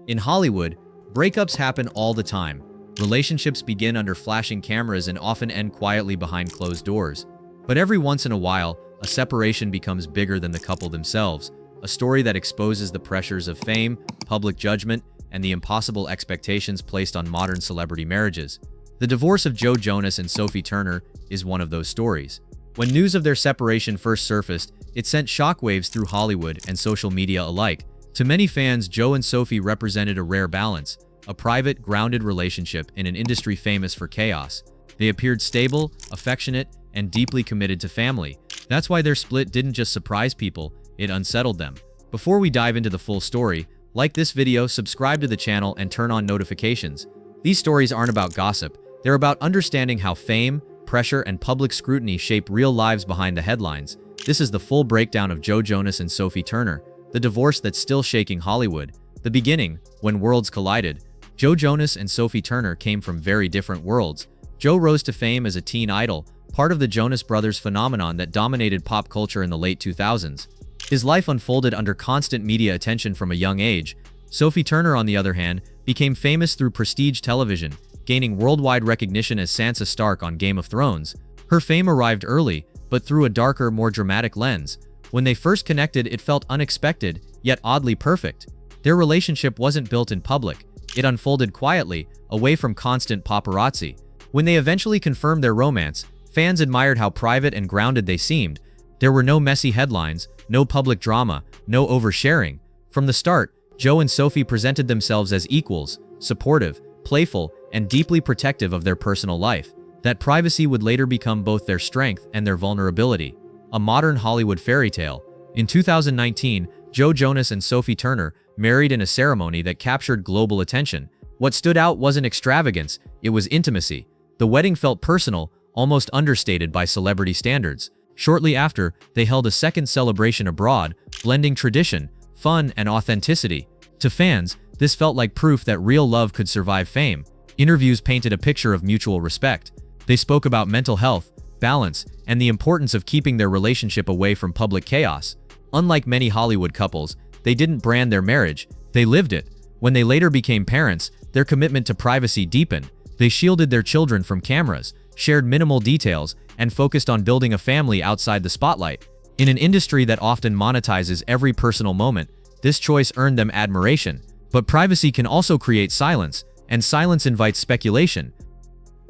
In Hollywood, breakups happen all the time. Relationships begin under flashing cameras and often end quietly behind closed doors. But every once in a while, a separation becomes bigger than the couple themselves, a story that exposes the pressures of fame, public judgment, and the impossible expectations placed on modern celebrity marriages. The divorce of Joe Jonas and Sophie Turner is one of those stories. When news of their separation first surfaced, it sent shockwaves through Hollywood and social media alike. To many fans, Joe and Sophie represented a rare balance, a private, grounded relationship in an industry famous for chaos. They appeared stable, affectionate, and deeply committed to family. That's why their split didn't just surprise people, it unsettled them. Before we dive into the full story, like this video, subscribe to the channel, and turn on notifications. These stories aren't about gossip, they're about understanding how fame, pressure, and public scrutiny shape real lives behind the headlines. This is the full breakdown of Joe Jonas and Sophie Turner, the divorce that's still shaking Hollywood. The beginning, when worlds collided. Joe Jonas and Sophie Turner came from very different worlds. Joe rose to fame as a teen idol, part of the Jonas Brothers phenomenon that dominated pop culture in the late 2000s. His life unfolded under constant media attention from a young age. Sophie Turner, on the other hand, became famous through prestige television, gaining worldwide recognition as Sansa Stark on Game of Thrones. Her fame arrived early, but through a darker, more dramatic lens. When they first connected, it felt unexpected, yet oddly perfect. Their relationship wasn't built in public. It unfolded quietly, away from constant paparazzi. When they eventually confirmed their romance, fans admired how private and grounded they seemed. There were no messy headlines, no public drama, no oversharing. From the start, Joe and Sophie presented themselves as equals, supportive, playful, and deeply protective of their personal life. That privacy would later become both their strength and their vulnerability. A modern Hollywood fairy tale. In 2019, Joe Jonas and Sophie Turner married in a ceremony that captured global attention. What stood out wasn't extravagance, it was intimacy. The wedding felt personal, almost understated by celebrity standards. Shortly after, they held a second celebration abroad, blending tradition, fun, and authenticity. To fans, this felt like proof that real love could survive fame. Interviews painted a picture of mutual respect. They spoke about mental health, balance, and the importance of keeping their relationship away from public chaos. Unlike many Hollywood couples, they didn't brand their marriage, they lived it. When they later became parents, their commitment to privacy deepened. They shielded their children from cameras, shared minimal details, and focused on building a family outside the spotlight. In an industry that often monetizes every personal moment, this choice earned them admiration. But privacy can also create silence, and silence invites speculation.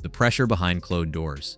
The pressure behind closed doors.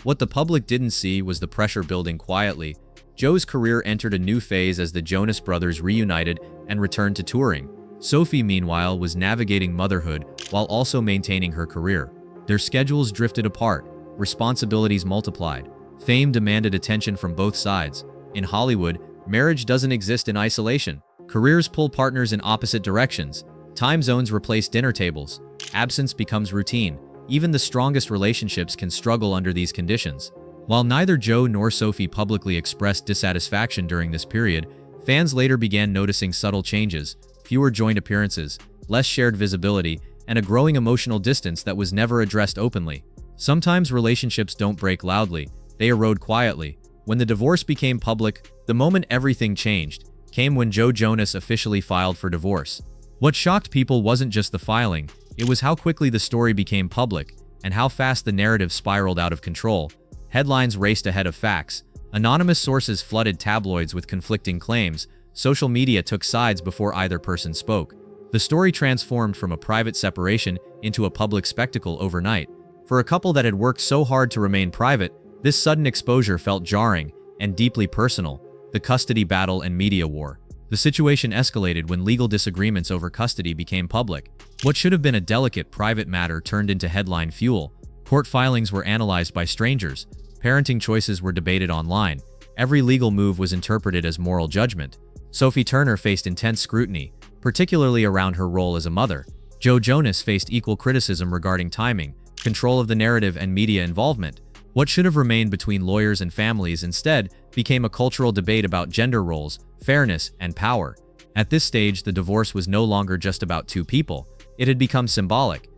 What the public didn't see was the pressure building quietly. Joe's career entered a new phase as the Jonas Brothers reunited and returned to touring. Sophie, meanwhile, was navigating motherhood while also maintaining her career. Their schedules drifted apart, responsibilities multiplied. Fame demanded attention from both sides. In Hollywood, marriage doesn't exist in isolation. Careers pull partners in opposite directions. Time zones replace dinner tables. Absence becomes routine. Even the strongest relationships can struggle under these conditions. While neither Joe nor Sophie publicly expressed dissatisfaction during this period, fans later began noticing subtle changes: fewer joint appearances, less shared visibility, and a growing emotional distance that was never addressed openly. Sometimes relationships don't break loudly, they erode quietly. When the divorce became public, the moment everything changed came when Joe Jonas officially filed for divorce. What shocked people wasn't just the filing, it was how quickly the story became public and how fast the narrative spiraled out of control. Headlines raced ahead of facts. Anonymous sources flooded tabloids with conflicting claims. Social media took sides before either person spoke. The story transformed from a private separation into a public spectacle overnight. For a couple that had worked so hard to remain private, this sudden exposure felt jarring and deeply personal. The custody battle and media war. The situation escalated when legal disagreements over custody became public. What should have been a delicate private matter turned into headline fuel. Court filings were analyzed by strangers. Parenting choices were debated online. Every legal move was interpreted as moral judgment. Sophie Turner faced intense scrutiny, particularly around her role as a mother. Joe Jonas faced equal criticism regarding timing, control of the narrative, and media involvement. What should have remained between lawyers and families instead became a cultural debate about gender roles, fairness, and power. At this stage, the divorce was no longer just about two people. It had become symbolic.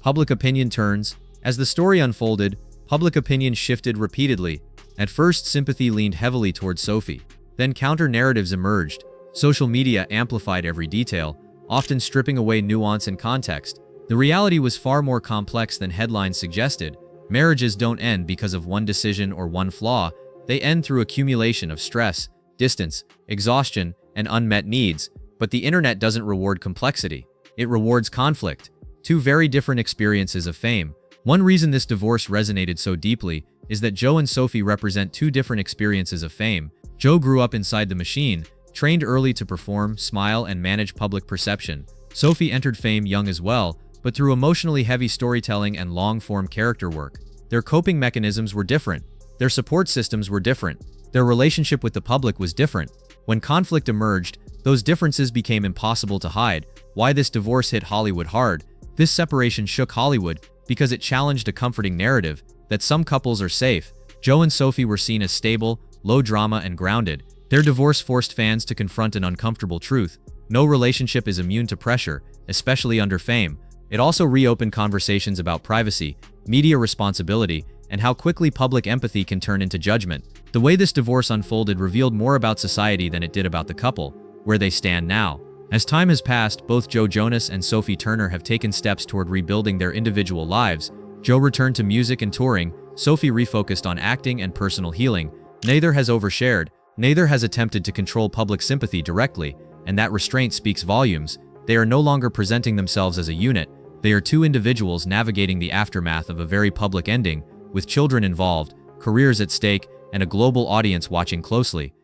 Public opinion turns. As the story unfolded, public opinion shifted repeatedly. At first, sympathy leaned heavily towards Sophie. Then counter-narratives emerged. Social media amplified every detail. often stripping away nuance and context. The reality was far more complex than headlines suggested. Marriages don't end because of one decision or one flaw. They end through accumulation of stress, distance, exhaustion, and unmet needs. But the internet doesn't reward complexity. It rewards conflict. Two very different experiences of fame. One reason this divorce resonated so deeply is that Joe and Sophie represent two different experiences of fame. Joe grew up inside the machine, trained early to perform, smile, and manage public perception. Sophie entered fame young as well, but through emotionally heavy storytelling and long-form character work. Their coping mechanisms were different. Their support systems were different. Their relationship with the public was different. When conflict emerged, those differences became impossible to hide. Why this divorce hit Hollywood hard? This separation shook Hollywood because it challenged a comforting narrative that some couples are safe. Joe and Sophie were seen as stable, low drama, and grounded. Their divorce forced fans to confront an uncomfortable truth. No relationship is immune to pressure, especially under fame. It also reopened conversations about privacy, media responsibility, and how quickly public empathy can turn into judgment. The way this divorce unfolded revealed more about society than it did about the couple, where they stand now. As time has passed, both Joe Jonas and Sophie Turner have taken steps toward rebuilding their individual lives. Joe returned to music and touring, Sophie refocused on acting and personal healing. Neither has overshared, neither has attempted to control public sympathy directly, and that restraint speaks volumes. They are no longer presenting themselves as a unit. They are two individuals navigating the aftermath of a very public ending, with children involved, careers at stake, and a global audience watching closely.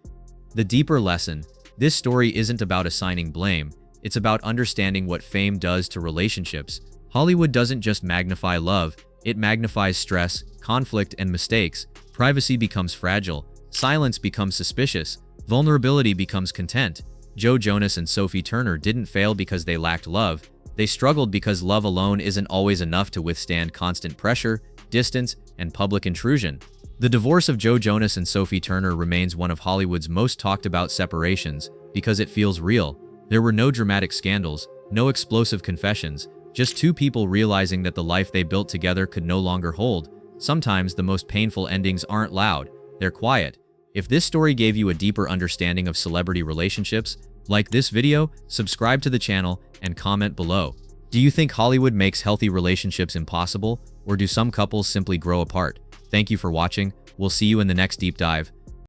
The deeper lesson: this story isn't about assigning blame, it's about understanding what fame does to relationships. Hollywood doesn't just magnify love, it magnifies stress, conflict, and mistakes. Privacy becomes fragile, silence becomes suspicious, vulnerability becomes content. Joe Jonas and Sophie Turner didn't fail because they lacked love. They struggled because love alone isn't always enough to withstand constant pressure, distance, and public intrusion. The divorce of Joe Jonas and Sophie Turner remains one of Hollywood's most talked about separations because it feels real. There were no dramatic scandals, no explosive confessions, just two people realizing that the life they built together could no longer hold. Sometimes the most painful endings aren't loud, they're quiet. If this story gave you a deeper understanding of celebrity relationships, like this video, subscribe to the channel, and comment below. Do you think Hollywood makes healthy relationships impossible, or do some couples simply grow apart? Thank you for watching. We'll see you in the next deep dive.